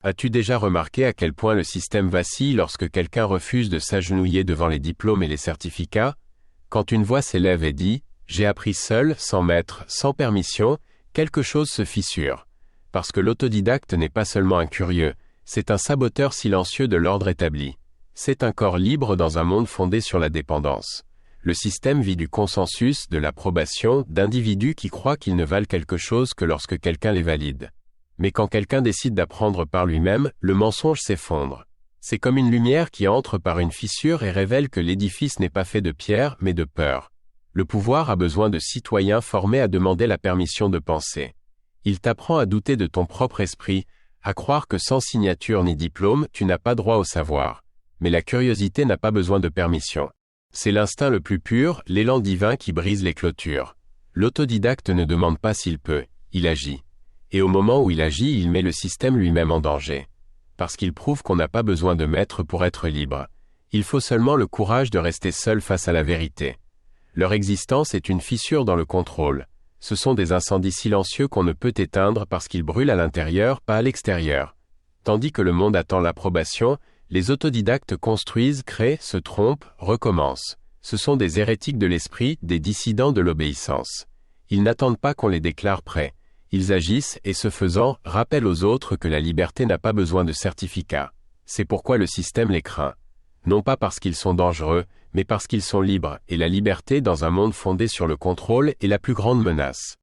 As-tu déjà remarqué à quel point le système vacille lorsque quelqu'un refuse de s'agenouiller devant les diplômes et les certificats? Quand une voix s'élève et dit « J'ai appris seul, sans maître, sans permission », quelque chose se fissure. Parce que l'autodidacte n'est pas seulement un curieux, c'est un saboteur silencieux de l'ordre établi. C'est un corps libre dans un monde fondé sur la dépendance. Le système vit du consensus, de l'approbation, d'individus qui croient qu'ils ne valent quelque chose que lorsque quelqu'un les valide. Mais quand quelqu'un décide d'apprendre par lui-même, le mensonge s'effondre. C'est comme une lumière qui entre par une fissure et révèle que l'édifice n'est pas fait de pierre, mais de peur. Le pouvoir a besoin de citoyens formés à demander la permission de penser. Il t'apprend à douter de ton propre esprit, à croire que sans signature ni diplôme, tu n'as pas droit au savoir. Mais la curiosité n'a pas besoin de permission. C'est l'instinct le plus pur, l'élan divin qui brise les clôtures. L'autodidacte ne demande pas s'il peut, il agit. Et au moment où il agit, il met le système lui-même en danger. Parce qu'il prouve qu'on n'a pas besoin de maître pour être libre. Il faut seulement le courage de rester seul face à la vérité. Leur existence est une fissure dans le contrôle. Ce sont des incendies silencieux qu'on ne peut éteindre parce qu'ils brûlent à l'intérieur, pas à l'extérieur. Tandis que le monde attend l'approbation, les autodidactes construisent, créent, se trompent, recommencent. Ce sont des hérétiques de l'esprit, des dissidents de l'obéissance. Ils n'attendent pas qu'on les déclare prêts. Ils agissent et, ce faisant, rappellent aux autres que la liberté n'a pas besoin de certificat. C'est pourquoi le système les craint. Non pas parce qu'ils sont dangereux, mais parce qu'ils sont libres, et la liberté dans un monde fondé sur le contrôle est la plus grande menace.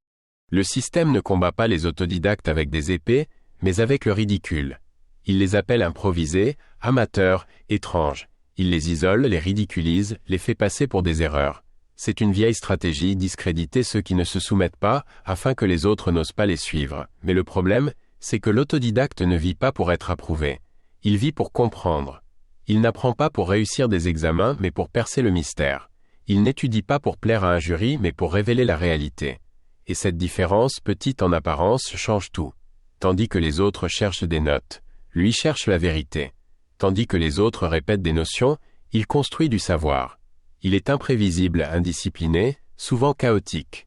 Le système ne combat pas les autodidactes avec des épées, mais avec le ridicule. Il les appelle improvisés, amateurs, étranges. Il les isole, les ridiculise, les fait passer pour des erreurs. C'est une vieille stratégie, discréditer ceux qui ne se soumettent pas, afin que les autres n'osent pas les suivre. Mais le problème, c'est que l'autodidacte ne vit pas pour être approuvé. Il vit pour comprendre. Il n'apprend pas pour réussir des examens, mais pour percer le mystère. Il n'étudie pas pour plaire à un jury, mais pour révéler la réalité. Et cette différence, petite en apparence, change tout. Tandis que les autres cherchent des notes, lui cherche la vérité. Tandis que les autres répètent des notions, il construit du savoir. Il est imprévisible, indiscipliné, souvent chaotique.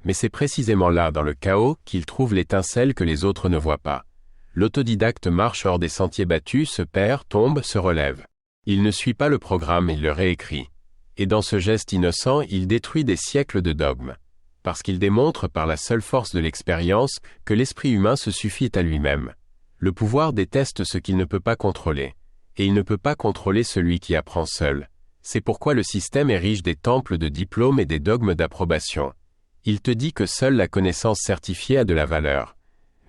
Mais c'est précisément là, dans le chaos, qu'il trouve l'étincelle que les autres ne voient pas. L'autodidacte marche hors des sentiers battus, se perd, tombe, se relève. Il ne suit pas le programme, il le réécrit. Et dans ce geste innocent, il détruit des siècles de dogmes. Parce qu'il démontre par la seule force de l'expérience que l'esprit humain se suffit à lui-même. Le pouvoir déteste ce qu'il ne peut pas contrôler. Et il ne peut pas contrôler celui qui apprend seul. C'est pourquoi le système érige des temples de diplômes et des dogmes d'approbation. Il te dit que seule la connaissance certifiée a de la valeur.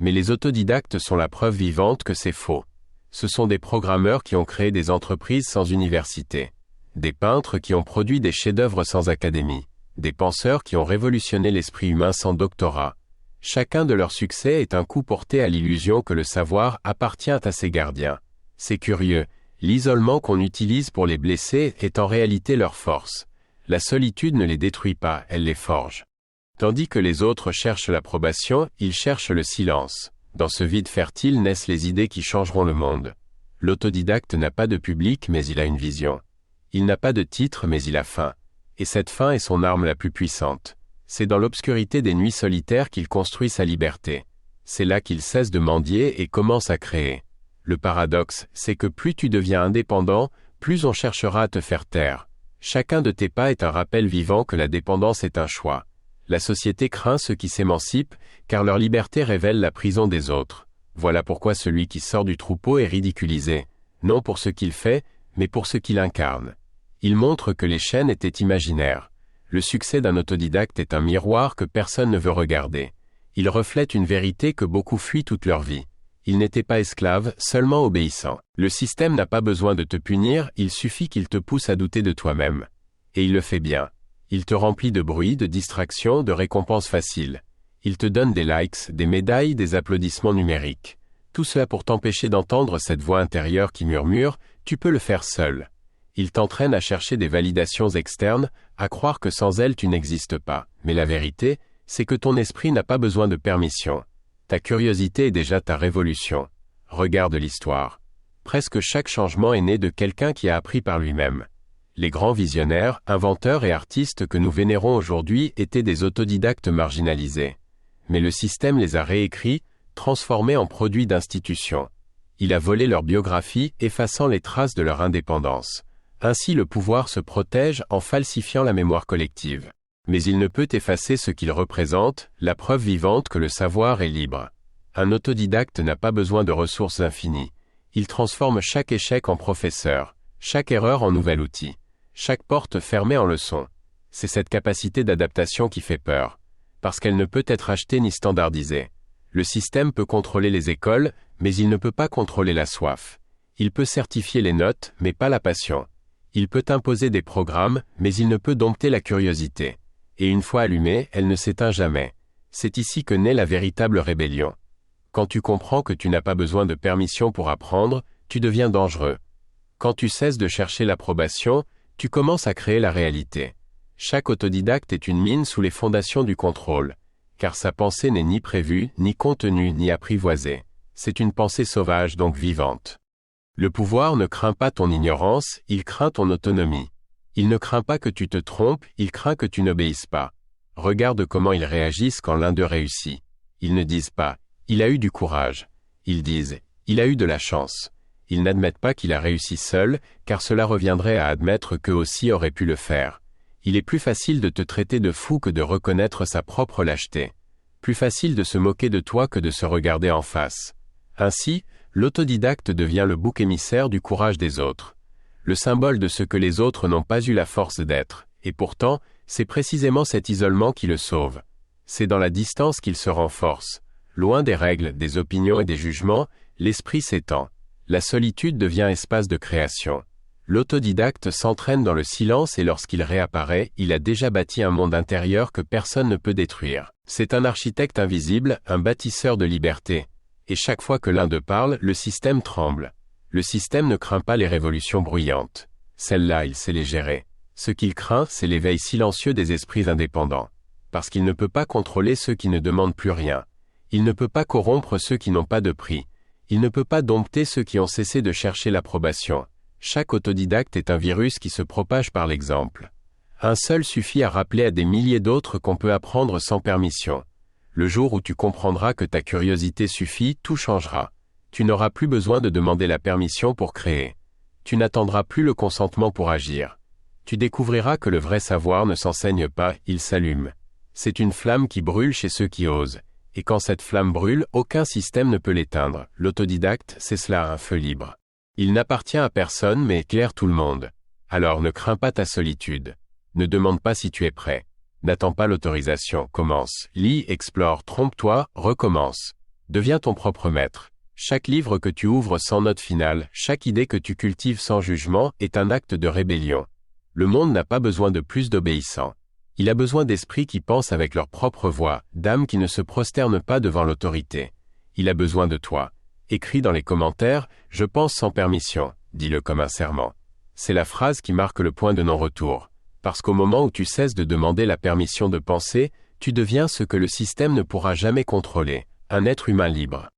Mais les autodidactes sont la preuve vivante que c'est faux. Ce sont des programmeurs qui ont créé des entreprises sans université. Des peintres qui ont produit des chefs-d'œuvre sans académie. Des penseurs qui ont révolutionné l'esprit humain sans doctorat. Chacun de leurs succès est un coup porté à l'illusion que le savoir appartient à ses gardiens. C'est curieux. L'isolement qu'on utilise pour les blesser est en réalité leur force. La solitude ne les détruit pas, elle les forge. Tandis que les autres cherchent l'approbation, ils cherchent le silence. Dans ce vide fertile naissent les idées qui changeront le monde. L'autodidacte n'a pas de public, mais il a une vision. Il n'a pas de titre, mais il a faim. Et cette faim est son arme la plus puissante. C'est dans l'obscurité des nuits solitaires qu'il construit sa liberté. C'est là qu'il cesse de mendier et commence à créer. Le paradoxe, c'est que plus tu deviens indépendant, plus on cherchera à te faire taire. Chacun de tes pas est un rappel vivant que la dépendance est un choix. La société craint ceux qui s'émancipent, car leur liberté révèle la prison des autres. Voilà pourquoi celui qui sort du troupeau est ridiculisé, non pour ce qu'il fait, mais pour ce qu'il incarne. Il montre que les chaînes étaient imaginaires. Le succès d'un autodidacte est un miroir que personne ne veut regarder. Il reflète une vérité que beaucoup fuient toute leur vie. Il n'était pas esclave, seulement obéissant. Le système n'a pas besoin de te punir, il suffit qu'il te pousse à douter de toi-même. Et il le fait bien. Il te remplit de bruit, de distractions, de récompenses faciles. Il te donne des likes, des médailles, des applaudissements numériques. Tout cela pour t'empêcher d'entendre cette voix intérieure qui murmure « Tu peux le faire seul ». Il t'entraîne à chercher des validations externes, à croire que sans elles tu n'existes pas. Mais la vérité, c'est que ton esprit n'a pas besoin de permission. Ta curiosité est déjà ta révolution. Regarde l'histoire. Presque chaque changement est né de quelqu'un qui a appris par lui-même. Les grands visionnaires, inventeurs et artistes que nous vénérons aujourd'hui étaient des autodidactes marginalisés. Mais le système les a réécrits, transformés en produits d'institutions. Il a volé leur biographie, effaçant les traces de leur indépendance. Ainsi le pouvoir se protège en falsifiant la mémoire collective. Mais il ne peut effacer ce qu'il représente, la preuve vivante que le savoir est libre. Un autodidacte n'a pas besoin de ressources infinies. Il transforme chaque échec en professeur, chaque erreur en nouvel outil, chaque porte fermée en leçon. C'est cette capacité d'adaptation qui fait peur, parce qu'elle ne peut être achetée ni standardisée. Le système peut contrôler les écoles, mais il ne peut pas contrôler la soif. Il peut certifier les notes, mais pas la passion. Il peut imposer des programmes, mais il ne peut dompter la curiosité. Et une fois allumée, elle ne s'éteint jamais. C'est ici que naît la véritable rébellion. Quand tu comprends que tu n'as pas besoin de permission pour apprendre, tu deviens dangereux. Quand tu cesses de chercher l'approbation, tu commences à créer la réalité. Chaque autodidacte est une mine sous les fondations du contrôle, car sa pensée n'est ni prévue, ni contenue, ni apprivoisée. C'est une pensée sauvage, donc vivante. Le pouvoir ne craint pas ton ignorance, il craint ton autonomie. Il ne craint pas que tu te trompes, il craint que tu n'obéisses pas. Regarde comment ils réagissent quand l'un d'eux réussit. Ils ne disent pas « il a eu du courage ». Ils disent « il a eu de la chance ». Ils n'admettent pas qu'il a réussi seul, car cela reviendrait à admettre qu'eux aussi auraient pu le faire. Il est plus facile de te traiter de fou que de reconnaître sa propre lâcheté. Plus facile de se moquer de toi que de se regarder en face. Ainsi, l'autodidacte devient le bouc émissaire du courage des autres. Le symbole de ce que les autres n'ont pas eu la force d'être, et pourtant, c'est précisément cet isolement qui le sauve. C'est dans la distance qu'il se renforce. Loin des règles, des opinions et des jugements, l'esprit s'étend. La solitude devient espace de création. L'autodidacte s'entraîne dans le silence et lorsqu'il réapparaît, il a déjà bâti un monde intérieur que personne ne peut détruire. C'est un architecte invisible, un bâtisseur de liberté. Et chaque fois que l'un d'eux parle, le système tremble. Le système ne craint pas les révolutions bruyantes. Celles-là, il sait les gérer. Ce qu'il craint, c'est l'éveil silencieux des esprits indépendants. Parce qu'il ne peut pas contrôler ceux qui ne demandent plus rien. Il ne peut pas corrompre ceux qui n'ont pas de prix. Il ne peut pas dompter ceux qui ont cessé de chercher l'approbation. Chaque autodidacte est un virus qui se propage par l'exemple. Un seul suffit à rappeler à des milliers d'autres qu'on peut apprendre sans permission. Le jour où tu comprendras que ta curiosité suffit, tout changera. Tu n'auras plus besoin de demander la permission pour créer. Tu n'attendras plus le consentement pour agir. Tu découvriras que le vrai savoir ne s'enseigne pas, il s'allume. C'est une flamme qui brûle chez ceux qui osent. Et quand cette flamme brûle, aucun système ne peut l'éteindre. L'autodidacte, c'est cela, un feu libre. Il n'appartient à personne mais éclaire tout le monde. Alors ne crains pas ta solitude. Ne demande pas si tu es prêt. N'attends pas l'autorisation, commence. Lis, explore, trompe-toi, recommence. Deviens ton propre maître. Chaque livre que tu ouvres sans note finale, chaque idée que tu cultives sans jugement est un acte de rébellion. Le monde n'a pas besoin de plus d'obéissants. Il a besoin d'esprits qui pensent avec leur propre voix, d'âmes qui ne se prosternent pas devant l'autorité. Il a besoin de toi. Écris dans les commentaires « Je pense sans permission », dis-le comme un serment. C'est la phrase qui marque le point de non-retour. Parce qu'au moment où tu cesses de demander la permission de penser, tu deviens ce que le système ne pourra jamais contrôler, un être humain libre.